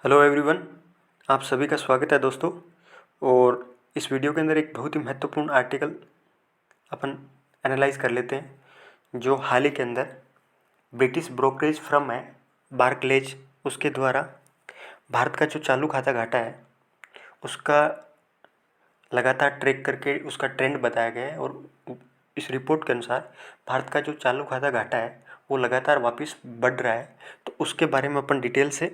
Hello everyone, आप सभी का स्वागत है दोस्तों। और इस वीडियो के अंदर एक बहुत ही महत्वपूर्ण आर्टिकल अपन एनालाइज कर लेते हैं, जो हाल ही के अंदर ब्रिटिश ब्रोकरेज फर्म है बार्कलेज, उसके द्वारा भारत का जो चालू खाता घाटा है उसका लगातार ट्रैक करके उसका ट्रेंड बताया गया है। और इस रिपोर्ट के अनुसार भारत का जो चालू खाता घाटा है वो लगातार वापस बढ़ रहा है। तो उसके बारे में अपन डिटेल से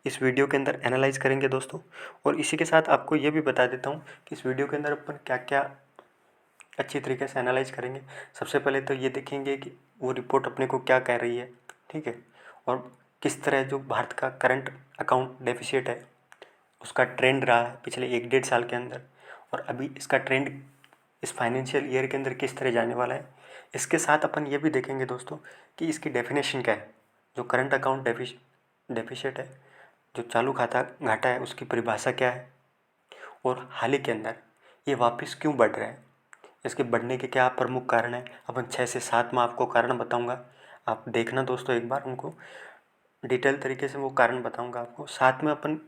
इस वीडियो के अंदर एनालाइज करेंगे दोस्तों। और इसी के साथ आपको ये भी बता देता हूँ कि इस वीडियो के अंदर अपन क्या क्या अच्छी तरीके से एनालाइज करेंगे। सबसे पहले तो ये देखेंगे कि वो रिपोर्ट अपने को क्या कह रही है, ठीक है, और किस तरह जो भारत का करंट अकाउंट डेफिसिट है उसका ट्रेंड रहा है पिछले 1-1.5 साल के अंदर, और अभी इसका ट्रेंड इस फाइनेंशियल ईयर के अंदर किस तरह जाने वाला है। इसके साथ अपन ये भी देखेंगे दोस्तों कि इसकी डेफिनेशन क्या है, जो करंट अकाउंट डेफिसिट है, जो चालू खाता घाटा है, उसकी परिभाषा क्या है, और हाल ही के अंदर ये वापस क्यों बढ़ रहा है, इसके बढ़ने के क्या प्रमुख कारण हैं। अपन 6 से 7 में आपको कारण बताऊंगा, आप देखना दोस्तों एक बार उनको डिटेल तरीके से वो कारण बताऊंगा आपको। साथ में अपन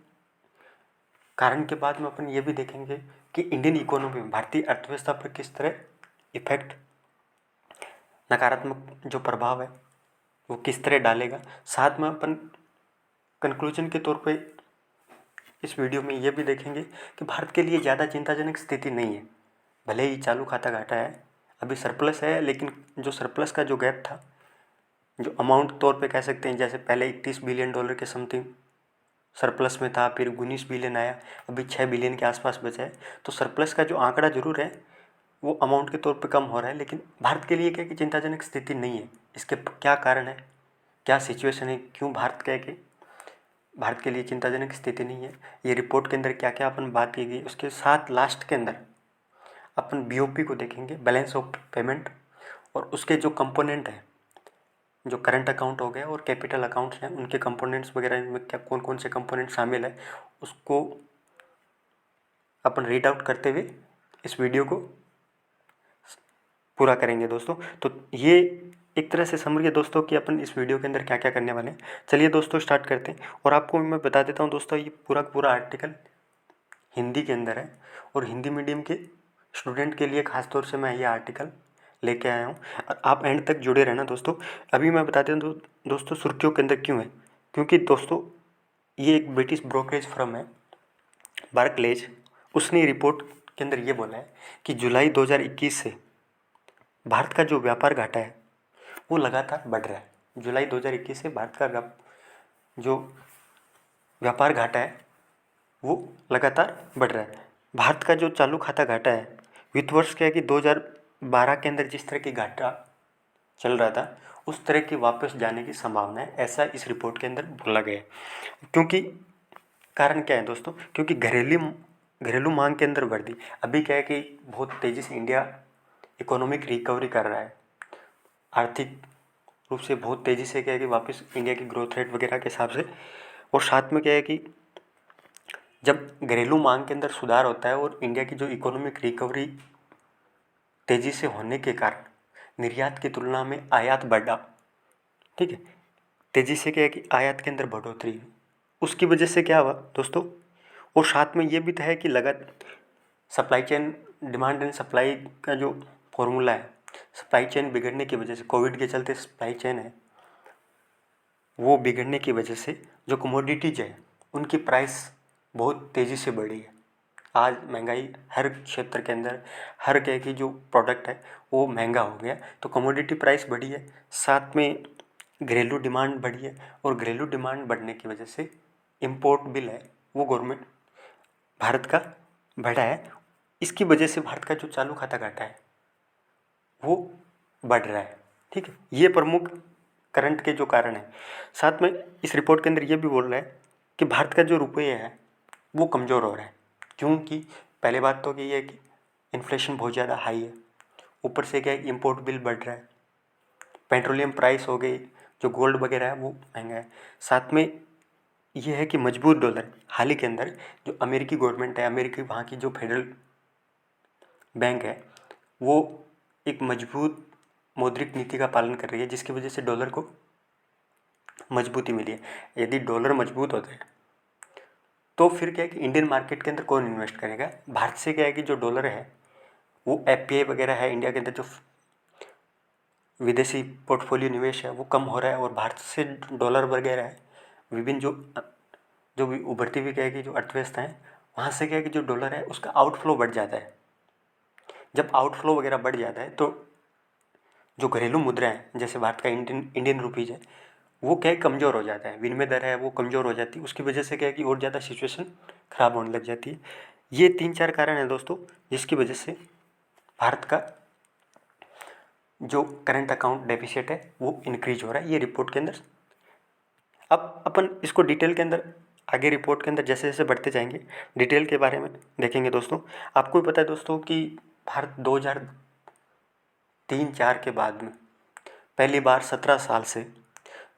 कारण के बाद में अपन ये भी देखेंगे कि इंडियन इकोनॉमी में भारतीय अर्थव्यवस्था पर किस तरह इफेक्ट, नकारात्मक जो प्रभाव है वो किस तरह डालेगा। साथ में अपन कंक्लूजन के तौर पे इस वीडियो में ये भी देखेंगे कि भारत के लिए ज़्यादा चिंताजनक स्थिति नहीं है। भले ही चालू खाता घाटा है, अभी सरप्लस है, लेकिन जो सरप्लस का जो गैप था, जो अमाउंट तौर पे कह सकते हैं, जैसे पहले $31 बिलियन के समथिंग सरप्लस में था, फिर 19 बिलियन आया, अभी 6 बिलियन के आसपास बचा है। तो सरप्लस का जो आंकड़ा जरूर है वो अमाउंट के तौर पे कम हो रहा है, लेकिन भारत के लिए क्या कि चिंताजनक स्थिति नहीं है। इसके क्या कारण है, क्या सिचुएशन है, क्यों भारत क्या कि भारत के लिए चिंताजनक स्थिति नहीं है, ये रिपोर्ट के अंदर क्या क्या अपन बात की गई। उसके साथ लास्ट के अंदर अपन बीओपी को देखेंगे, बैलेंस ऑफ पेमेंट, और उसके जो कंपोनेंट हैं, जो करंट अकाउंट हो गए और कैपिटल अकाउंट्स हैं, उनके कंपोनेंट्स वगैरह में क्या कौन कौन से कंपोनेंट शामिल है, उसको अपन रीड आउट करते हुए इस वीडियो को पूरा करेंगे दोस्तों। तो ये एक तरह से समझिए दोस्तों कि अपन इस वीडियो के अंदर क्या क्या करने वाले हैं। चलिए दोस्तों स्टार्ट करते हैं। और आपको मैं बता देता हूँ दोस्तों, ये पूरा पूरा आर्टिकल हिंदी के अंदर है, और हिंदी मीडियम के स्टूडेंट के लिए खास तौर से मैं ये आर्टिकल लेके आया हूँ, और आप एंड तक जुड़े रहना दोस्तों। अभी मैं बता देता हूँ दोस्तों सुर्खियों के अंदर क्यों है, क्योंकि दोस्तों ये एक ब्रिटिश ब्रोकरेज फर्म है बार्कलेज, उसने रिपोर्ट के अंदर ये बोला है कि जुलाई 2021 से भारत का जो व्यापार घाटा है वो लगातार बढ़ रहा है। जुलाई 2021 से भारत का जो व्यापार घाटा है वो लगातार बढ़ रहा है। भारत का जो चालू खाता घाटा है वित्त वर्ष क्या है कि 2012 के अंदर जिस तरह की घाटा चल रहा था उस तरह की वापस जाने की संभावना है, ऐसा इस रिपोर्ट के अंदर बोला गया है। क्योंकि कारण क्या है दोस्तों, क्योंकि घरेलू मांग के अंदर वृद्धि, अभी क्या है कि बहुत तेज़ी से इंडिया इकोनॉमिक रिकवरी कर रहा है, आर्थिक रूप से बहुत तेज़ी से क्या है कि वापस इंडिया की ग्रोथ रेट वगैरह के हिसाब से। और साथ में क्या है कि जब घरेलू मांग के अंदर सुधार होता है और इंडिया की जो इकोनॉमिक रिकवरी तेज़ी से होने के कारण निर्यात की तुलना में आयात बढ़ा, ठीक है, तेज़ी से क्या है कि आयात के अंदर बढ़ोतरी हुई, उसकी वजह से क्या हुआ दोस्तों। और साथ में ये भी तो है कि supply chain, demand and supply का जो फॉर्मूला है, सप्लाई चेन बिगड़ने की वजह से, कोविड के चलते सप्लाई चेन है वो बिगड़ने की वजह से जो कमोडिटीज है उनकी प्राइस बहुत तेज़ी से बढ़ी है। आज महंगाई हर क्षेत्र के अंदर, हर क्या की जो प्रोडक्ट है वो महंगा हो गया, तो कमोडिटी प्राइस बढ़ी है, साथ में घरेलू डिमांड बढ़ी है, और घरेलू डिमांड बढ़ने की वजह से इम्पोर्ट बिल है वो गवर्नमेंट भारत का बढ़ा है। इसकी वजह से भारत का जो चालू खाता घाटा है वो बढ़ रहा है, ठीक है, ये प्रमुख करंट के जो कारण है। साथ में इस रिपोर्ट के अंदर ये भी बोल रहा है कि भारत का जो रुपये है वो कमज़ोर हो रहा है, क्योंकि पहले बात तो ये है कि इन्फ्लेशन बहुत ज़्यादा हाई है, ऊपर से क्या है इम्पोर्ट बिल बढ़ रहा है, पेट्रोलियम प्राइस हो गई, जो गोल्ड वगैरह है वो महंगा है। साथ में ये है कि मजबूत डॉलर, हाल ही के अंदर जो अमेरिकी गवर्नमेंट है, अमेरिकी वहाँ की जो फेडरल बैंक है वो एक मजबूत मौद्रिक नीति का पालन कर रही है, जिसकी वजह से डॉलर को मजबूती मिली है। यदि डॉलर मजबूत होता है तो फिर क्या है कि इंडियन मार्केट के अंदर कौन इन्वेस्ट करेगा? भारत से क्या है कि जो डॉलर है वो एफपीआई वगैरह है, इंडिया के अंदर जो विदेशी पोर्टफोलियो निवेश है वो कम हो रहा है, और भारत से डॉलर वगैरह है विभिन्न जो भी उभरती हुई क्या है कि जो अर्थव्यवस्था है वहाँ से क्या है कि जो डॉलर है उसका आउटफ्लो बढ़ जाता है। जब आउटफ्लो वगैरह बढ़ जाता है तो जो घरेलू मुद्रा है, जैसे भारत का इंडियन रुपीज़ है, वो क्या है कमज़ोर हो जाता है, विनिमय दर है वो कमज़ोर हो जाती है। उसकी वजह से क्या है कि और ज़्यादा सिचुएशन ख़राब होने लग जाती है। ये 3-4 कारण हैं दोस्तों जिसकी वजह से भारत का जो करंट अकाउंट डेफिसिट है वो इंक्रीज हो रहा है, ये रिपोर्ट के अंदर। अब अपन इसको डिटेल के अंदर आगे रिपोर्ट के अंदर जैसे जैसे बढ़ते जाएंगे डिटेल के बारे में देखेंगे दोस्तों। आपको भी पता है दोस्तों कि भारत 2003-4 के बाद में पहली बार 17 साल से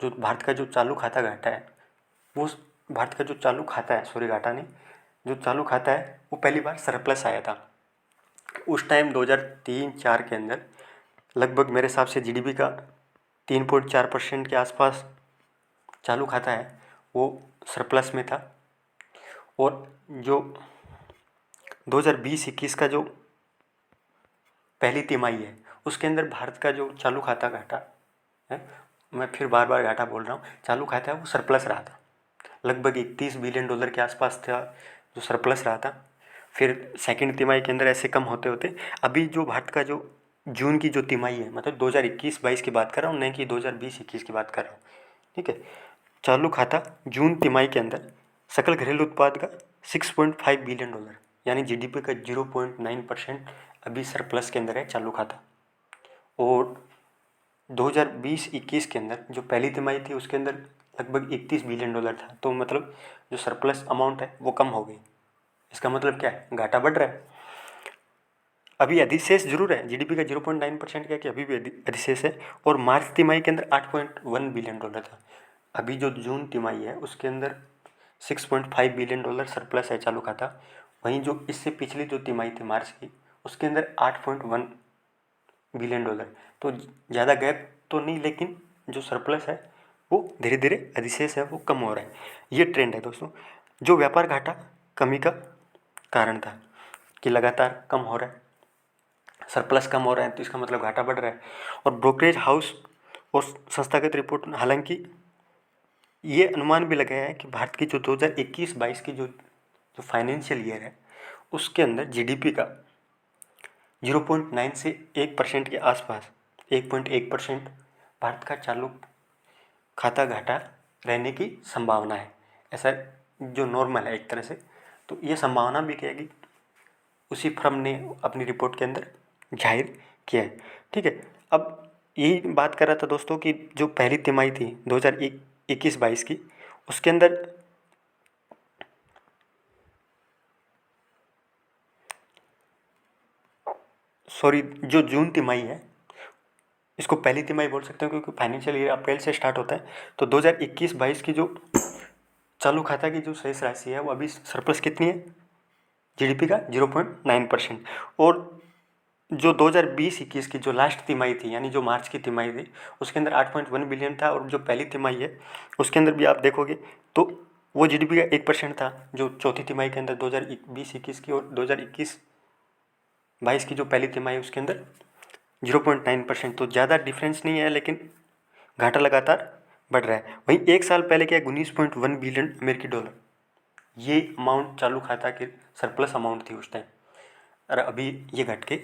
जो भारत का जो चालू खाता घाटा है वो भारत का जो चालू खाता है, सॉरी घाटा नहीं, जो चालू खाता है वो पहली बार सरप्लस आया था। उस टाइम 2003-4 के अंदर लगभग मेरे हिसाब से जीडीपी का 3.4% के आसपास चालू खाता है वो सरप्लस में था। और जो 2020-21 का जो पहली तिमाही है उसके अंदर भारत का जो चालू खाता घाटा है, मैं फिर बार बार घाटा बोल रहा हूँ, चालू खाता है वो सरप्लस रहा था, लगभग 31 बिलियन डॉलर के आसपास था जो सरप्लस रहा था। फिर सेकंड तिमाही के अंदर ऐसे कम होते होते अभी जो भारत का जो जून की जो तिमाही है, मतलब 2021-22 की बात कर रहा हूँ, नहीं कि 2020-21 की बात कर रहा हूँ, ठीक है। चालू खाता जून तिमाही के अंदर सकल घरेलू उत्पाद का 6.5 बिलियन डॉलर यानी जीडीपी का 0.9% अभी सरप्लस के अंदर है चालू खाता। और 2020-21 के अंदर जो पहली तिमाही थी उसके अंदर लगभग 31 बिलियन डॉलर था, तो मतलब जो सरप्लस अमाउंट है वो कम हो गई। इसका मतलब क्या है? घाटा बढ़ रहा है। अभी अधिशेष जरूर है, जीडीपी का 0.9% क्या कि अभी भी अधिशेष है। और मार्च तिमाही के अंदर 8.1 बिलियन डॉलर था। अभी जो जून तिमाही है उसके अंदर 6.5 बिलियन डॉलर सरप्लस है चालू खाता। वहीं जो इससे पिछली जो तिमाही थी मार्च की उसके अंदर 8.1 बिलियन डॉलर, तो ज़्यादा गैप तो नहीं, लेकिन जो सरप्लस है वो धीरे धीरे अधिशेष है वो कम हो रहा है। ये ट्रेंड है दोस्तों। जो व्यापार घाटा कमी का कारण था कि लगातार कम हो रहा है, सरप्लस कम हो रहा है, तो इसका मतलब घाटा बढ़ रहा है। और ब्रोकरेज हाउस और संस्थागत रिपोर्ट हालांकि ये अनुमान भी लगाया है कि भारत की जो 2021-22 की जो फाइनेंशियल ईयर है उसके अंदर जीडीपी का 0.9 से 1% के आसपास 1.1% भारत का चालू खाता घाटा रहने की संभावना है। ऐसा जो नॉर्मल है एक तरह से, तो ये संभावना भी क्या है कि उसी फर्म ने अपनी रिपोर्ट के अंदर जाहिर किया है, ठीक है। अब यही बात कर रहा था दोस्तों कि जो पहली तिमाही थी 2021-22 की उसके अंदर सॉरी जो जून तिमाही है इसको पहली तिमाही बोल सकते हो क्योंकि फाइनेंशियल ईयर अप्रैल से स्टार्ट होता है। तो 2021-22 की जो चालू खाता की जो शेष राशि है वो अभी सरप्लस कितनी है? जीडीपी का 0.9%। और जो 2020-21 की जो लास्ट तिमाही थी यानी जो मार्च की तिमाही थी उसके अंदर 8.1 बिलियन था। और जो पहली तिमाही है उसके अंदर भी आप देखोगे तो वो जीडीपी का 1% था जो चौथी तिमाही के अंदर 2020-21 की। और 2021-22 की जो पहली तिमाही उसके अंदर 0.9%, तो ज़्यादा डिफरेंस नहीं है, लेकिन घाटा लगातार बढ़ रहा है। वहीं एक साल पहले क्या 19.1 बिलियन अमेरिकी डॉलर ये अमाउंट चालू खाता की सरप्लस अमाउंट थी उस टाइम, और अभी ये घट के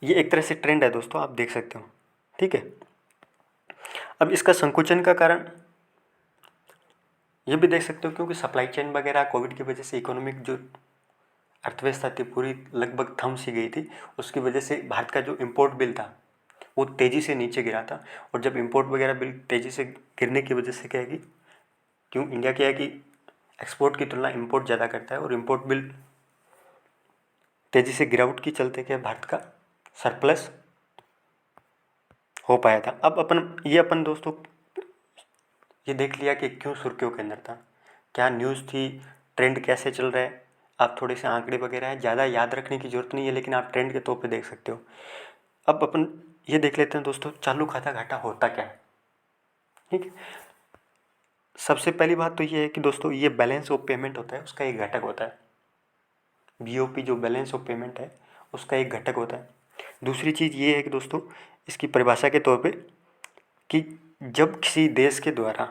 ये एक तरह से ट्रेंड है दोस्तों, आप देख सकते हो, ठीक है। अब इसका संकुचन का कारण ये भी देख सकते हो क्योंकि सप्लाई चेन वगैरह कोविड की वजह से इकोनॉमिक जो अर्थव्यवस्था थी पूरी लगभग थम सी गई थी। उसकी वजह से भारत का जो इम्पोर्ट बिल था वो तेज़ी से नीचे गिरा था। और जब इम्पोर्ट वगैरह बिल तेज़ी से गिरने की वजह से क्या है कि क्यों इंडिया क्या है कि एक्सपोर्ट की तुलना इम्पोर्ट ज़्यादा करता है, और इम्पोर्ट बिल तेज़ी से गिरावट की चलते क्या भारत का सरप्लस हो पाया था। अब अपन दोस्तों ये देख लिया कि क्यों सुर्खियों के अंदर था, क्या न्यूज़ थी, ट्रेंड कैसे चल रहा है। आप थोड़े से आंकड़े वगैरह हैं ज़्यादा याद रखने की जरूरत नहीं है, लेकिन आप ट्रेंड के तौर पे देख सकते हो। अब अपन ये देख लेते हैं दोस्तों चालू खाता घाटा होता क्या है, ठीक है। सबसे पहली बात तो ये है कि दोस्तों ये बैलेंस ऑफ पेमेंट होता है, उसका एक घटक होता है। बीओपी जो बैलेंस ऑफ पेमेंट है उसका एक घटक होता है। दूसरी चीज़ ये है कि दोस्तों इसकी परिभाषा के तौर पे कि जब किसी देश के द्वारा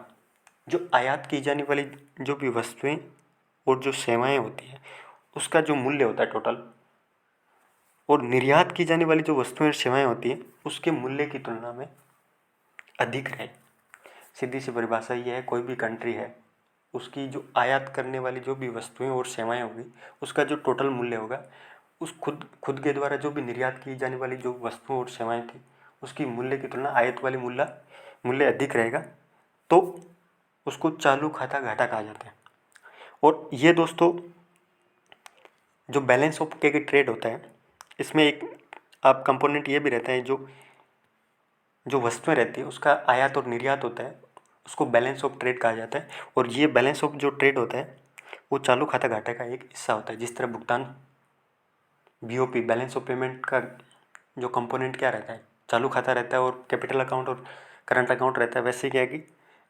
जो आयात की जाने वाली जो भी वस्तुएं और जो सेवाएं होती हैं उसका जो मूल्य होता है टोटल, और निर्यात की जाने वाली जो वस्तुएं और सेवाएं होती हैं उसके मूल्य की तुलना में अधिक रहे। सीधी सी परिभाषा ये है, कोई भी कंट्री है उसकी जो आयात करने वाली जो भी वस्तुएं और सेवाएं होगी उसका जो टोटल मूल्य होगा उस खुद खुद के द्वारा जो भी निर्यात की जाने वाली जो वस्तुएं और सेवाएं थी उसकी मूल्य की तुलना आयात वाली मूल्य अधिक रहेगा, तो उसको चालू खाता घाटा कहा जाता है। और ये दोस्तों जो बैलेंस ऑफ के ट्रेड होता है इसमें एक आप कंपोनेंट ये भी रहता है, जो जो वस्तुएं रहती है उसका आयात और निर्यात होता है, उसको बैलेंस ऑफ ट्रेड कहा जाता है। और ये बैलेंस ऑफ जो ट्रेड होता है वो चालू खाता घाटे का एक हिस्सा होता है। जिस तरह भुगतान बीओपी बैलेंस ऑफ पेमेंट का जो कंपोनेंट क्या रहता है, चालू खाता रहता है और कैपिटल अकाउंट और करंट अकाउंट रहता है, वैसे क्या है कि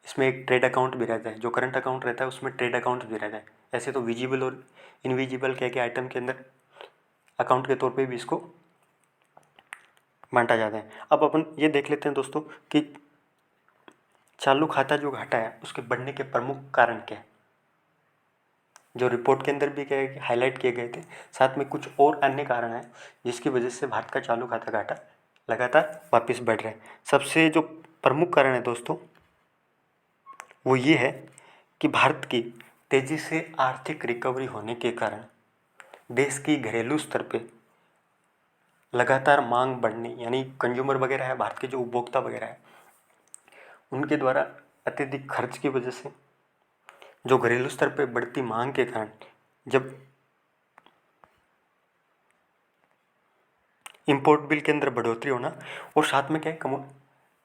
इसमें एक ट्रेड अकाउंट भी रहता है। जो करंट अकाउंट रहता है उसमें ट्रेड अकाउंट भी रहता है। ऐसे तो विजिबल और इनविजिबल क्या क्या आइटम के अंदर अकाउंट के तौर पे भी इसको बांटा जाता है। अब अपन ये देख लेते हैं दोस्तों कि चालू खाता जो घाटा है उसके बढ़ने के प्रमुख कारण क्या है, जो रिपोर्ट के अंदर भी क्या है कि हाईलाइट किए गए थे। साथ में कुछ और अन्य कारण हैं जिसकी वजह से भारत का चालू खाता घाटा लगातार वापस बढ़ रहा है। सबसे जो प्रमुख कारण है दोस्तों वो ये है कि भारत की तेज़ी से आर्थिक रिकवरी होने के कारण देश की घरेलू स्तर पे लगातार मांग बढ़ने, यानी कंज्यूमर वगैरह है, भारत के जो उपभोक्ता वगैरह है उनके द्वारा अत्यधिक खर्च की वजह से जो घरेलू स्तर पे बढ़ती मांग के कारण जब इंपोर्ट बिल के अंदर बढ़ोतरी होना, और साथ में क्या है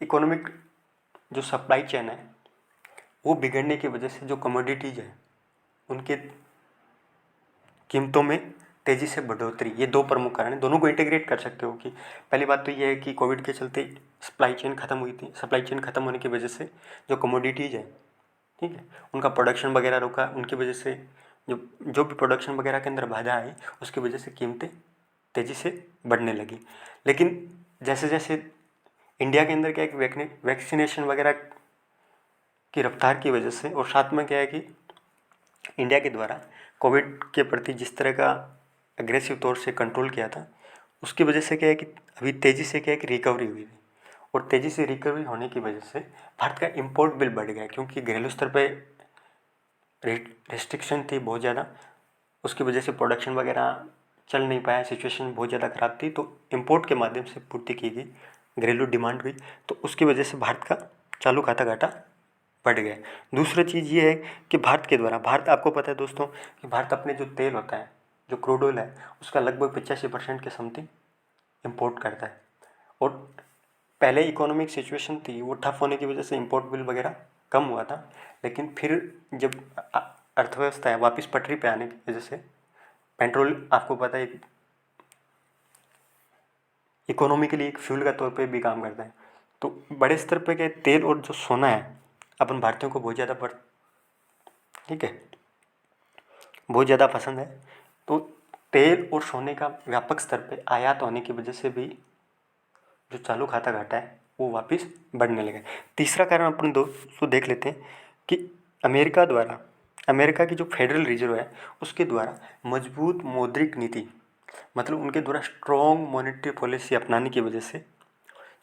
इकोनॉमिक जो सप्लाई चेन है वो बिगड़ने की वजह से जो कमोडिटीज है उनके कीमतों में तेज़ी से बढ़ोतरी, ये दो प्रमुख कारण हैं। दोनों को इंटीग्रेट कर सकते हो कि पहली बात तो ये है कि कोविड के चलते सप्लाई चेन खत्म हुई थी, सप्लाई चेन खत्म होने की वजह से जो कमोडिटीज़ है, ठीक है, उनका प्रोडक्शन वगैरह रुका, उनकी वजह से जो जो भी प्रोडक्शन वगैरह के अंदर बाधा आई उसकी वजह से कीमतें तेज़ी से बढ़ने लगी। लेकिन जैसे जैसे इंडिया के अंदर क्या है कि वैक्सीनेशन वगैरह की रफ्तार की वजह से, और साथ में क्या है कि इंडिया के द्वारा कोविड के प्रति जिस तरह का एग्रेसिव तौर से कंट्रोल किया था उसकी वजह से क्या है कि अभी तेज़ी से क्या है कि रिकवरी हुई थी, और तेज़ी से रिकवरी होने की वजह से भारत का इंपोर्ट बिल बढ़ गया, क्योंकि घरेलू स्तर पे रिस्ट्रिक्शन थी बहुत ज़्यादा, उसकी वजह से प्रोडक्शन वगैरह चल नहीं पाया, सिचुएशन बहुत ज़्यादा ख़राब थी, तो इंपोर्ट के माध्यम से पूर्ति की गई, घरेलू डिमांड हुई, तो उसकी वजह से भारत का चालू खाता घाटा बढ़ गया। दूसरी चीज़ ये है कि भारत के द्वारा, भारत आपको पता है दोस्तों कि भारत अपने जो तेल होता है, जो क्रूड ऑयल है, उसका लगभग 85% के समथिंग इम्पोर्ट करता है। और पहले इकोनॉमिक सिचुएशन थी वो ठप होने की वजह से इंपोर्ट बिल वगैरह कम हुआ था, लेकिन फिर जब अर्थव्यवस्था है वापस पटरी पे आने की वजह से पेट्रोल आपको पता है इकोनॉमी के लिए एक फ्यूल का तौर पे भी काम करता है। तो बड़े स्तर पे क्या तेल और जो सोना है अपन भारतीयों को बहुत ज़्यादा ठीक है, बहुत ज़्यादा पसंद है, तो तेल और सोने का व्यापक स्तर पे आयात होने की वजह से भी जो चालू खाता घाटा है वो वापस बढ़ने लगा। तीसरा कारण अपन दोस्तों देख लेते हैं कि अमेरिका की जो फेडरल रिजर्व है उसके द्वारा मजबूत मौद्रिक नीति, मतलब उनके द्वारा स्ट्रॉन्ग मॉनेटरी पॉलिसी अपनाने की वजह से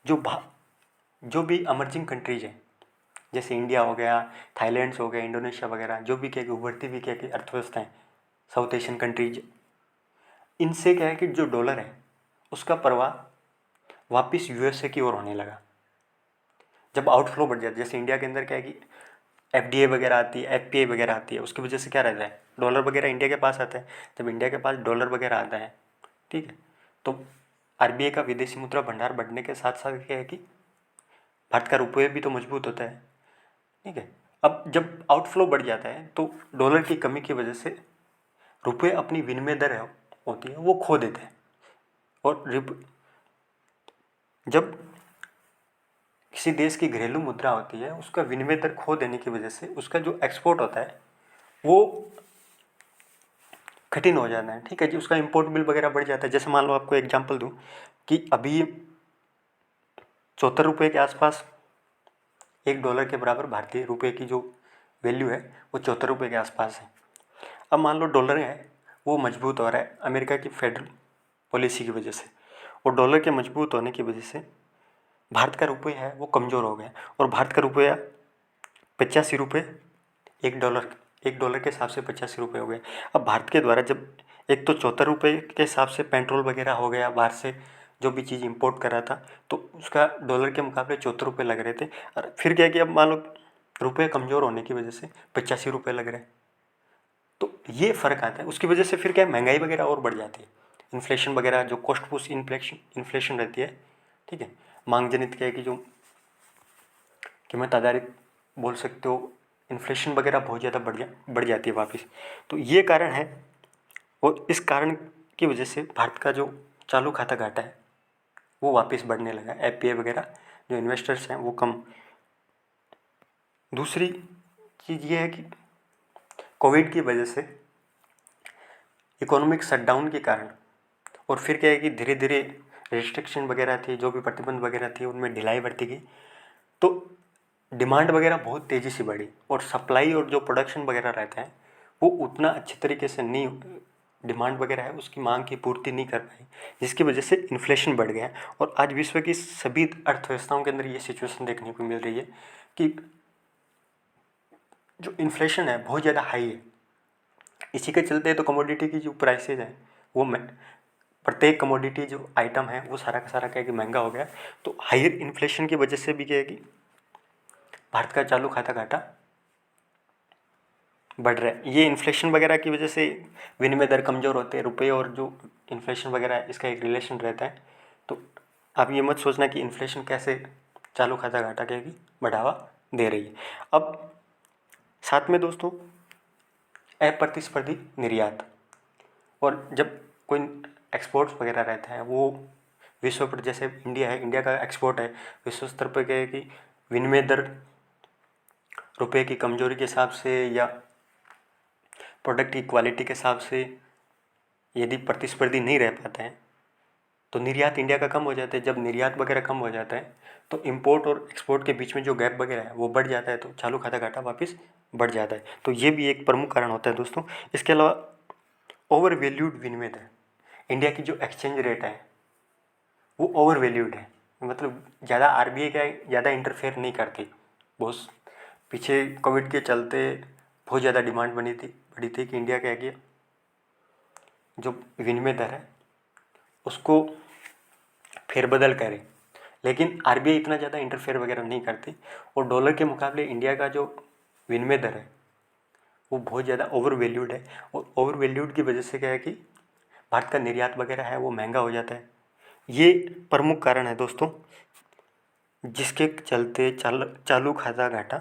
जो भी अमर्जिंग कंट्रीज हैं जैसे इंडिया हो गया, थाईलैंड हो गया, इंडोनेशिया वगैरह, जो भी क्या कि उभरती हुई क्या कि अर्थव्यवस्थाएं, साउथ एशियन कंट्रीज, इनसे क्या है कि जो डॉलर है उसका प्रवाह वापस यूएसए की ओर होने लगा। जब आउटफ्लो बढ़ जाता है, जैसे इंडिया के अंदर क्या है कि एफडीआई वगैरह आती है, एफपीआई वगैरह आती है, उसकी वजह से क्या रहता है डॉलर वगैरह इंडिया के पास आता है। जब इंडिया के पास डॉलर वगैरह आता है, ठीक है, तो आरबीआई का विदेशी मुद्रा भंडार बढ़ने के साथ साथ क्या है कि भारत का रुपये भी तो मजबूत होता है, ठीक है। अब जब आउटफ्लो बढ़ जाता है तो डॉलर की कमी की वजह से रुपये अपनी विनिमय दर होती है वो खो देते हैं, और जब किसी देश की घरेलू मुद्रा होती है, उसका विनिमय दर खो देने की वजह से उसका जो एक्सपोर्ट होता है वो कठिन हो जाता है। ठीक है जी, उसका इम्पोर्ट बिल वगैरह बढ़ जाता है। जैसे मान लो आपको एग्जांपल दूं कि अभी 74 रुपये के आसपास $1 के बराबर भारतीय रुपये की जो वैल्यू है वो 74 रुपये के आसपास है। अब मान लो डॉलर है वो मजबूत हो रहा है अमेरिका की फेडरल पॉलिसी की वजह से, और डॉलर के मजबूत होने की वजह से भारत का रुपये है वो कमज़ोर हो गया, और भारत का रुपया 85 रुपये, $1 के हिसाब से 85 रुपये हो गए। अब भारत के द्वारा जब एक तो 74 रुपये के हिसाब से पेट्रोल वगैरह हो गया, बाहर से जो भी चीज़ इंपोर्ट कर रहा था तो उसका डॉलर के मुकाबले 74 रुपये लग रहे थे, और फिर क्या है कि अब मान लो रुपये कमज़ोर होने की वजह से 85 रुपये लग रहे हैं। तो ये फ़र्क आता है, उसकी वजह से फिर क्या है, महंगाई वगैरह और बढ़ जाती है। इन्फ्लेशन वगैरह जो कॉस्ट पुश इन्फ्लेशन रहती है, ठीक है, मांग जनित क्या है कि जो कीमत आधारित बोल सकते हो, इन्फ्लेशन वगैरह बहुत ज़्यादा बढ़ जाती है वापस। तो ये कारण है, और इस कारण की वजह से भारत का जो चालू खाता घाटा है वो वापस बढ़ने लगा। एफपीआई वगैरह जो इन्वेस्टर्स हैं वो कम। दूसरी चीज़ ये है कि कोविड की वजह से इकोनॉमिक शटडाउन के कारण, और फिर क्या है कि धीरे धीरे रिस्ट्रिक्शन वगैरह थी, जो भी प्रतिबंध वगैरह थी उनमें ढिलाई बरती गई, तो डिमांड वगैरह बहुत तेज़ी से बढ़ी, और सप्लाई और जो प्रोडक्शन वगैरह रहता है वो उतना अच्छे तरीके से नहीं, डिमांड वगैरह है उसकी मांग की पूर्ति नहीं कर पाई, जिसकी वजह से इन्फ्लेशन बढ़ गया। और आज विश्व की सभी अर्थव्यवस्थाओं के अंदर ये सिचुएशन देखने को मिल रही है कि जो इन्फ्लेशन है बहुत ज़्यादा हाई है। इसी के चलते तो कमोडिटी की जो प्राइसेज हैं वो प्रत्येक कमोडिटी जो आइटम है वो सारा का सारा क्या है कि महंगा हो गया। तो हायर इन्फ्लेशन की वजह से भी क्या है कि भारत का चालू खाता घाटा बढ़ रहा है। ये इन्फ्लेशन वगैरह की वजह से विनिमय दर कमज़ोर होते हैं, रुपये और जो इन्फ्लेशन वगैरह है इसका एक रिलेशन रहता है। तो आप ये मत सोचना कि इन्फ्लेशन कैसे चालू खाता घाटा क्या है कि बढ़ावा दे रही है। अब साथ में दोस्तों अप्रतिस्पर्धी निर्यात, और जब कोई एक्सपोर्ट्स वगैरह रहता है वो विश्व पर, जैसे इंडिया है, इंडिया का एक्सपोर्ट है विश्व स्तर पर क्या है कि विनिमय दर रुपये की कमजोरी के हिसाब से या प्रोडक्ट की क्वालिटी के हिसाब से यदि प्रतिस्पर्धी नहीं रह पाते हैं तो निर्यात इंडिया का कम हो जाता है। जब निर्यात वगैरह कम हो जाता है तो इंपोर्ट और एक्सपोर्ट के बीच में जो गैप वगैरह है वो बढ़ जाता है, तो चालू खाता घाटा वापस बढ़ जाता है। तो ये भी एक प्रमुख कारण होता है दोस्तों। इसके अलावा ओवर वैल्यूड विनिमय दर, इंडिया की जो एक्सचेंज रेट है वो ओवर वैल्यूड है, मतलब ज़्यादा आरबीआई का ज़्यादा इंटरफेयर नहीं करती। बहुत पीछे कोविड के चलते बहुत ज़्यादा डिमांड बढ़ी थी कि इंडिया क्या किया, जो विनिमय दर है उसको फेरबदल करे, लेकिन आरबीआई इतना ज़्यादा इंटरफेयर वगैरह नहीं करती, और डॉलर के मुकाबले इंडिया का जो विनिमय दर है वो बहुत ज़्यादा ओवर वैल्यूड है, और ओवर वैल्यूड की वजह से क्या है कि भारत का निर्यात वगैरह है वो महंगा हो जाता है। ये प्रमुख कारण है दोस्तों जिसके चलते चालू खाता घाटा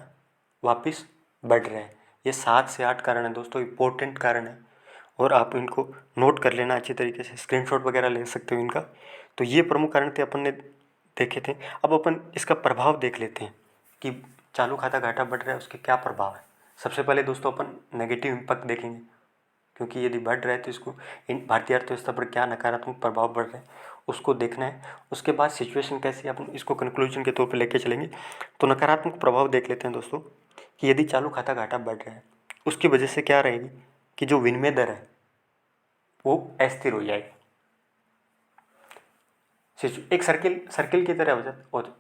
वापस बढ़ रहा है। ये 7 से 8 कारण है दोस्तों, इम्पोर्टेंट कारण है, और आप इनको नोट कर लेना अच्छी तरीके से, स्क्रीनशॉट वगैरह ले सकते हो इनका। तो ये प्रमुख कारण थे अपन ने देखे थे। अब अपन इसका प्रभाव देख लेते हैं कि चालू खाता घाटा बढ़ रहा है उसके क्या प्रभाव है। सबसे पहले दोस्तों अपन नेगेटिव इम्पैक्ट देखेंगे, क्योंकि यदि बढ़ रहा है तो इसको इन भारतीय अर्थव्यवस्था पर क्या नकारात्मक प्रभाव बढ़ रहे हैं उसको देखना है। उसके बाद सिचुएशन कैसी है अपन इसको कंक्लूजन के तौर पे लेके चलेंगे। तो नकारात्मक प्रभाव देख लेते हैं दोस्तों कि यदि चालू खाता घाटा बढ़ रहा है उसकी वजह से क्या रहेगी कि जो विनिमय दर है वो अस्थिर हो जाएगी। एक सर्किल की तरह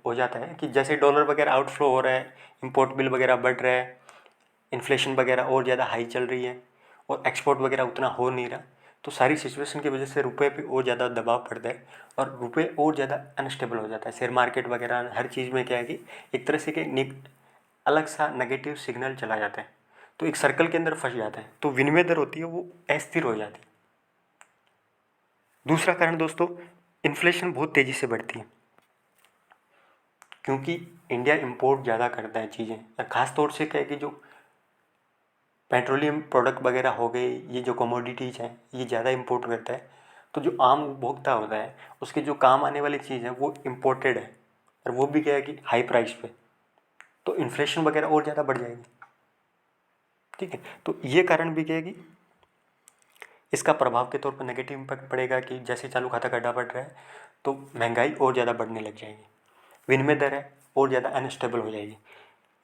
हो जाता है कि जैसे डॉलर वगैरह आउटफ्लो हो रहा है, इंपोर्ट बिल वगैरह बढ़ रहा है, इन्फ्लेशन वगैरह और ज़्यादा हाई चल रही है, और एक्सपोर्ट वगैरह उतना हो नहीं रहा, तो सारी सिचुएशन की वजह से रुपये पे और ज़्यादा दबाव पड़ता है, और रुपये और ज़्यादा अनस्टेबल हो जाता है। शेयर मार्केट वगैरह हर चीज़ में क्या है कि एक तरह से कि अलग सा नेगेटिव सिग्नल चला जाता है, तो एक सर्कल के अंदर फंस जाता है, तो विनिमय दर होती है वो अस्थिर हो जाती है। दूसरा कारण दोस्तों, इन्फ्लेशन बहुत तेज़ी से बढ़ती है, क्योंकि इंडिया इंपोर्ट ज़्यादा करता है चीज़ें, खास तौर से क्या है कि जो पेट्रोलियम प्रोडक्ट वगैरह हो गए, ये जो कमोडिटीज़ हैं ये ज़्यादा इंपोर्ट करता है, तो जो आम उपभोक्ता होता है उसके जो काम आने वाली चीज़ है वो इम्पोर्टेड है, और वो भी क्या है कि हाई प्राइस पे, तो इन्फ्लेशन वगैरह और ज़्यादा बढ़ जाएगी। ठीक है, तो ये कारण भी क्या है कि इसका प्रभाव के तौर पर नेगेटिव इम्पैक्ट पड़ेगा कि जैसे चालू खाता घाटा बढ़ रहा है तो महंगाई और ज़्यादा बढ़ने लग जाएगी, विनिमय दर है और ज़्यादा अनस्टेबल हो जाएगी,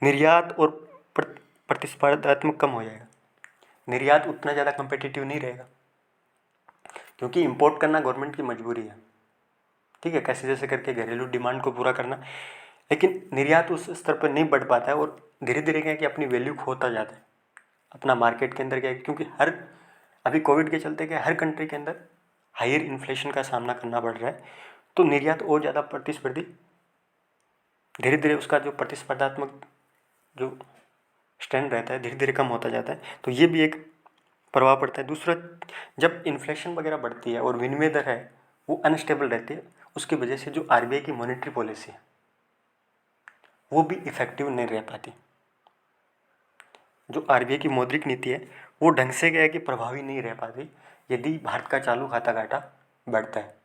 निर्यात और प्रतिस्पर्धात्मक कम हो जाएगा, निर्यात उतना ज़्यादा कम्पिटिटिव नहीं रहेगा क्योंकि इंपोर्ट करना गवर्नमेंट की मजबूरी है। ठीक है, कैसे जैसे करके घरेलू डिमांड को पूरा करना, लेकिन निर्यात उस स्तर पर नहीं बढ़ पाता है और धीरे धीरे क्या है कि अपनी वैल्यू खोता जाता है अपना मार्केट के अंदर क्या है, क्योंकि अभी कोविड के चलते क्या हर कंट्री के अंदर हायर इन्फ्लेशन का सामना करना पड़ रहा है, तो निर्यात और ज़्यादा प्रतिस्पर्धी, धीरे धीरे उसका जो प्रतिस्पर्धात्मक जो स्टैंड रहता है धीरे धीरे कम होता जाता है, तो ये भी एक प्रभाव पड़ता है। दूसरा, जब इन्फ्लेशन वगैरह बढ़ती है और विनिमय दर है वो अनस्टेबल रहती है, उसकी वजह से जो आरबीआई की मॉनेटरी पॉलिसी है वो भी इफेक्टिव नहीं रह पाती। जो आरबीआई की मौद्रिक नीति है वो ढंग से क्या है कि प्रभावी नहीं रह पाती यदि भारत का चालू खाता घाटा बढ़ता है।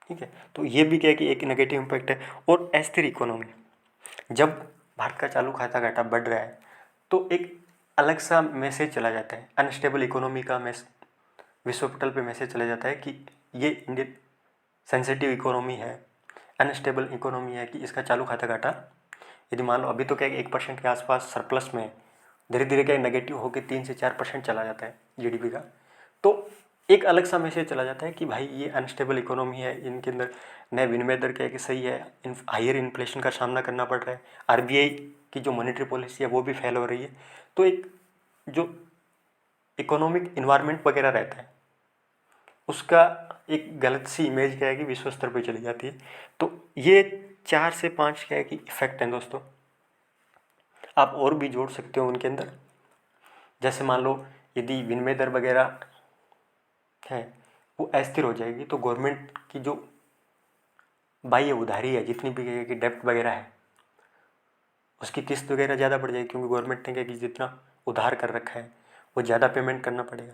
ठीक है, तो ये भी क्या है कि एक नेगेटिव इम्पैक्ट है। और अस्थिर इकोनॉमी, जब भारत का चालू खाता घाटा बढ़ रहा है तो एक अलग सा मैसेज चला जाता है, अनस्टेबल इकोनॉमी का विश्व पटल पे मैसेज चला जाता है कि ये इंडियन सेंसिटिव इकोनॉमी है, अनस्टेबल इकोनॉमी है, कि इसका चालू खाता घाटा यदि मान लो अभी तो क्या है 1% के आसपास सरप्लस में है, धीरे धीरे क्या नेगेटिव होकर 3 से 4% चला जाता है जीडीपी का, तो एक अलग सा मैसेज चला जाता है कि भाई ये अनस्टेबल इकोनॉमी है, इनके अंदर नए विनिमय दर क्या है कि सही है, हायर इन्फ्लेशन का सामना करना पड़ रहा है, आरबीआई की जो मॉनेटरी पॉलिसी है वो भी फेल हो रही है, तो एक जो इकोनॉमिक इन्वायरमेंट वगैरह रहता है उसका एक गलत सी इमेज क्या है कि विश्व स्तर पर चली जाती है। तो ये 4 से 5 क्या है कि इफेक्ट हैं दोस्तों, आप और भी जोड़ सकते हो उनके अंदर। जैसे मान लो यदि विनिमय दर वगैरह है वो अस्थिर हो जाएगी तो गवर्नमेंट की जो बाह्य उधारी है, जितनी भी क्या कि डेप्ट वगैरह है उसकी किस्त वगैरह ज़्यादा बढ़ जाएगी, क्योंकि गवर्नमेंट ने क्या कि जितना उधार कर रखा है वो ज़्यादा पेमेंट करना पड़ेगा।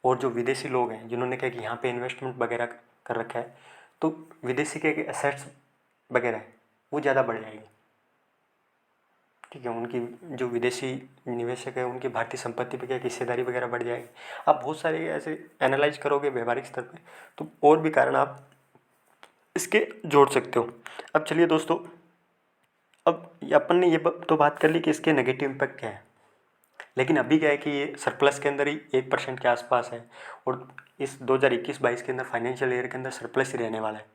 और जो विदेशी लोग हैं जिन्होंने क्या कि यहाँ पे इन्वेस्टमेंट वगैरह कर रखा है, तो विदेशी क्या कि एसेट्स वगैरह है वो ज़्यादा बढ़ जाएगी। ठीक है, उनकी जो विदेशी निवेशक है उनकी भारतीय संपत्ति पे क्या हिस्सेदारी वगैरह बढ़ जाएगी। आप बहुत सारे ऐसे एनालाइज करोगे व्यवहारिक स्तर पे तो और भी कारण आप इसके जोड़ सकते हो। अब चलिए दोस्तों, अब अपन ने ये तो बात कर ली कि इसके नेगेटिव इम्पैक्ट क्या है, लेकिन अभी क्या है कि ये सरप्लस के अंदर ही 1% के आसपास है और इस 2021-22 के अंदर फाइनेंशियल ईयर के अंदर सरप्लस ही रहने वाला है,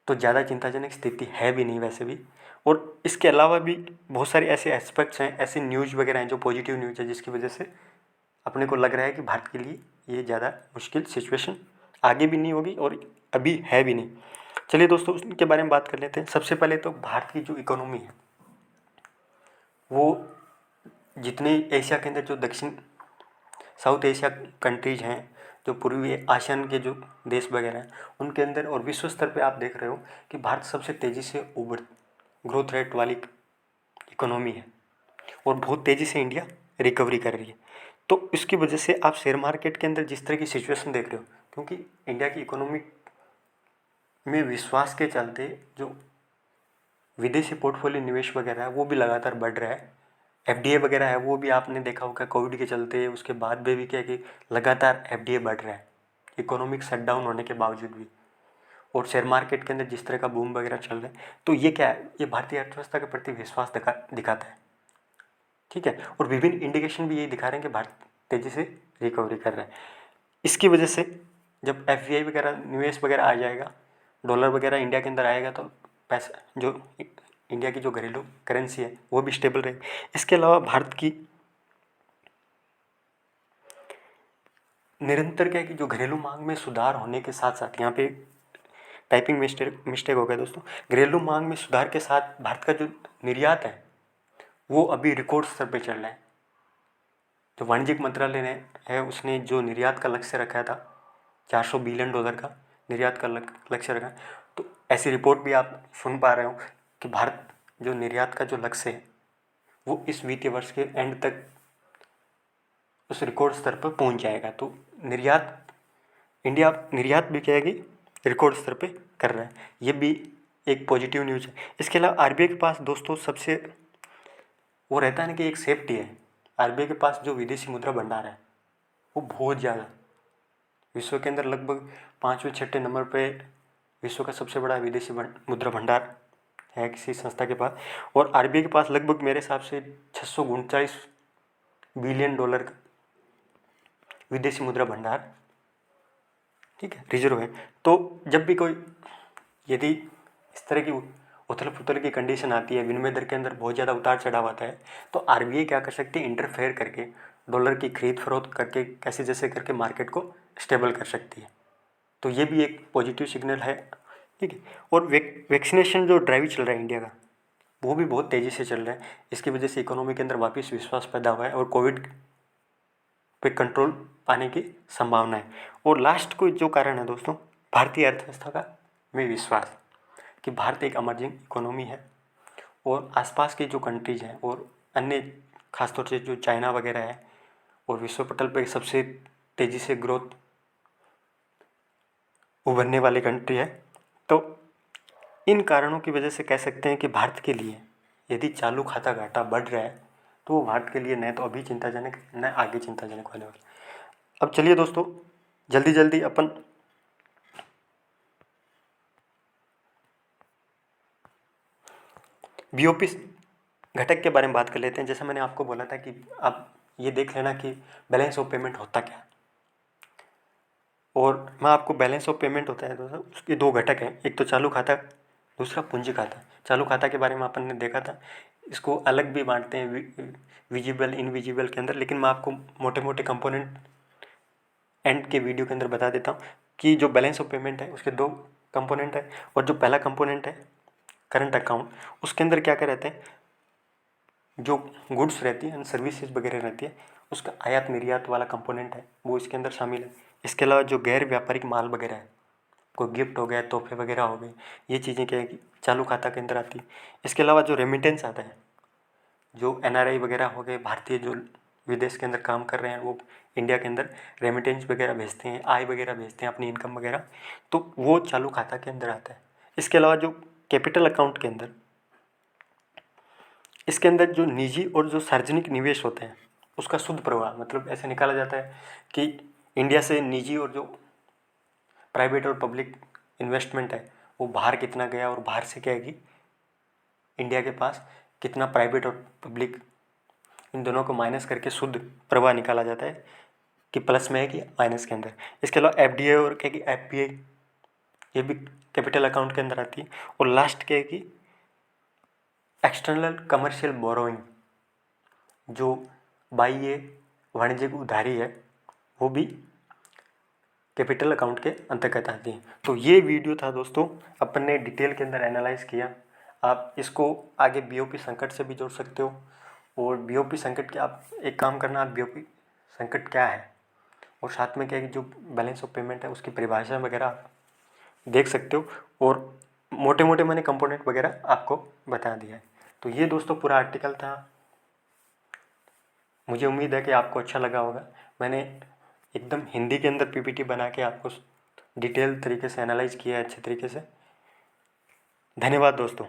तो ज़्यादा चिंताजनक स्थिति है भी नहीं वैसे भी। और इसके अलावा भी बहुत सारे ऐसे एस्पेक्ट्स हैं, ऐसे न्यूज़ वगैरह हैं जो पॉजिटिव न्यूज़ है, जिसकी वजह से अपने को लग रहा है कि भारत के लिए ये ज़्यादा मुश्किल सिचुएशन आगे भी नहीं होगी और अभी है भी नहीं। चलिए दोस्तों उसके बारे में बात कर लेते हैं। सबसे पहले तो भारत की जो इकोनॉमी है वो जितने एशिया के अंदर जो दक्षिण साउथ एशिया कंट्रीज हैं, जो पूर्वी आसियान के जो देश वगैरह हैं उनके अंदर और विश्व स्तर पे आप देख रहे हो कि भारत सबसे तेज़ी से ग्रोथ रेट वाली इकोनॉमी है और बहुत तेज़ी से इंडिया रिकवरी कर रही है। तो इसकी वजह से आप शेयर मार्केट के अंदर जिस तरह की सिचुएशन देख रहे हो, क्योंकि इंडिया की इकोनॉमी में विश्वास के चलते जो विदेशी पोर्टफोलियो निवेश वगैरह है वो भी लगातार बढ़ रहा है। एफडीए वगैरह है वो भी आपने देखा होगा कोविड के चलते उसके बाद में भी क्या है कि लगातार एफडीए बढ़ रहा है इकोनॉमिक शटडाउन होने के बावजूद भी। और शेयर मार्केट के अंदर जिस तरह का बूम वगैरह चल रहा है, तो ये क्या है, ये भारतीय अर्थव्यवस्था के प्रति विश्वास दिखाता है। ठीक है, और विभिन्न इंडिकेशन भी यही दिखा रहे हैं कि भारत तेज़ी से रिकवरी कर रहा है। इसकी वजह से जब एफडीआई वगैरह निवेश वगैरह आ जाएगा, डॉलर वगैरह इंडिया के अंदर आएगा, तो पैसा जो इंडिया की जो घरेलू करेंसी है वो भी स्टेबल रहेगी। इसके अलावा भारत की निरंतर क्या है कि जो घरेलू मांग में सुधार होने के साथ साथ, यहाँ पे टाइपिंग मिस्टेक हो गया दोस्तों, घरेलू मांग में सुधार के साथ भारत का जो निर्यात है वो अभी रिकॉर्ड स्तर पे चल रहा है। जो वाणिज्यिक मंत्रालय ने है उसने जो निर्यात का लक्ष्य रखा था $400 बिलियन का निर्यात का लक्ष्य रखा, तो ऐसी रिपोर्ट भी आप सुन पा रहे हो कि भारत जो निर्यात का जो लक्ष्य है वो इस वित्तीय वर्ष के एंड तक उस रिकॉर्ड स्तर पर पहुंच जाएगा। तो निर्यात इंडिया निर्यात भी क्या है कि रिकॉर्ड स्तर पे कर रहा है। ये भी एक पॉजिटिव न्यूज़ है। इसके अलावा आरबीआई के पास दोस्तों सबसे वो रहता है ना कि एक सेफ्टी है। आरबीआई के पास जो विदेशी मुद्रा भंडार है वो बहुत ज़्यादा, विश्व के अंदर लगभग 5वें-6ठे नंबर पे विश्व का सबसे बड़ा विदेशी मुद्रा भंडार है किसी संस्था के पास। और आरबीआई के पास लगभग मेरे हिसाब से 639 बिलियन डॉलर का विदेशी मुद्रा भंडार, ठीक है, रिजर्व है। तो जब भी कोई यदि इस तरह की उथल पुथल की कंडीशन आती है, विनिमय दर के अंदर बहुत ज़्यादा उतार चढ़ाव आता है, तो आरबीआई क्या कर सकती है, इंटरफेयर करके डॉलर की खरीद फरोख्त करके कैसे जैसे करके मार्केट को स्टेबल कर सकती है। तो ये भी एक पॉजिटिव सिग्नल है, ठीक है। और वैक्सीनेशन जो ड्राइव चल रहा है इंडिया का, वो भी बहुत तेज़ी से चल रहा है। इसकी वजह से इकोनॉमी के अंदर वापस विश्वास पैदा हुआ है और कोविड पे कंट्रोल पाने की संभावना है। और लास्ट को जो कारण है दोस्तों, भारतीय अर्थव्यवस्था का में विश्वास कि भारत एक इमर्जिंग इकोनॉमी है और आसपास की जो कंट्रीज हैं और अन्य खासतौर से जो चाइना वगैरह है और विश्व पटल पे सबसे तेज़ी से ग्रोथ उभरने वाली कंट्री है। तो इन कारणों की वजह से कह सकते हैं कि भारत के लिए यदि चालू खाता घाटा बढ़ रहा है तो वो भारत के लिए न तो अभी चिंताजनक न आगे चिंताजनक होने वाला। अब चलिए दोस्तों जल्दी जल्दी अपन बीओपी घटक के बारे में बात कर लेते हैं। जैसे मैंने आपको बोला था कि आप ये देख लेना कि बैलेंस ऑफ पेमेंट होता क्या है। और मैं आपको बैलेंस ऑफ पेमेंट होता है दोस्तों, उसके दो घटक हैं, एक तो चालू खाता, दूसरा पूंजी खाता। चालू खाता के बारे में अपन ने देखा था, इसको अलग भी बांटते हैं विजिबल इनविजिबल के अंदर, लेकिन मैं आपको मोटे मोटे कंपोनेंट एंड के वीडियो के अंदर बता देता हूँ कि जो बैलेंस ऑफ पेमेंट है उसके दो कंपोनेंट है। और जो पहला कंपोनेंट है करंट अकाउंट, उसके अंदर क्या क्या रहते हैं, जो गुड्स रहती है सर्विसेज वगैरह रहती है उसका आयात निर्यात वाला कंपोनेंट है वो इसके अंदर शामिल है। इसके अलावा जो गैर व्यापारिक माल वगैरह है, कोई गिफ्ट हो गया, तोहफे वगैरह हो गए, ये चीज़ें क्या है कि चालू खाता के अंदर आती है। इसके अलावा जो रेमिटेंस आता है, जो एनआरआई वगैरह हो गए, भारतीय जो विदेश के अंदर काम कर रहे हैं वो इंडिया के अंदर रेमिटेंस वगैरह भेजते हैं, आय वगैरह भेजते हैं, अपनी इनकम वगैरह, तो वो चालू खाता के अंदर आता है। इसके अलावा जो कैपिटल अकाउंट के अंदर, इसके अंदर जो निजी और जो सार्वजनिक निवेश होते हैं उसका शुद्ध प्रवाह, मतलब ऐसे निकाला जाता है कि इंडिया से निजी और जो प्राइवेट और पब्लिक इन्वेस्टमेंट है वो बाहर कितना गया और बाहर से क्या है कि इंडिया के पास कितना प्राइवेट और पब्लिक, इन दोनों को माइनस करके शुद्ध प्रवाह निकाला जाता है कि प्लस में है कि माइनस के अंदर। इसके अलावा एफडीआई और क्या कि एफपीआई, ये भी कैपिटल अकाउंट के अंदर आती है। और लास्ट क्या है कि एक्सटर्नल कमर्शियल बोरोइंग, जो बाह्य वाणिज्यिक उधारी है, वो भी कैपिटल अकाउंट के अंतर्गत आती है। तो ये वीडियो था दोस्तों, अपन ने डिटेल के अंदर एनालाइज किया। आप इसको आगे बीओपी संकट से भी जोड़ सकते हो। और बीओपी संकट के आप एक काम करना, आप बीओपी संकट क्या है और साथ में क्या है कि जो बैलेंस ऑफ पेमेंट है उसकी परिभाषा वगैरह आप देख सकते हो। और मोटे मोटे मैंने कंपोनेंट वगैरह आपको बता दिया है। तो ये दोस्तों पूरा आर्टिकल था। मुझे उम्मीद है कि आपको अच्छा लगा होगा। मैंने एकदम हिंदी के अंदर पीपीटी बना के आपको डिटेल तरीके से एनालाइज किया है अच्छे तरीके से। धन्यवाद दोस्तों।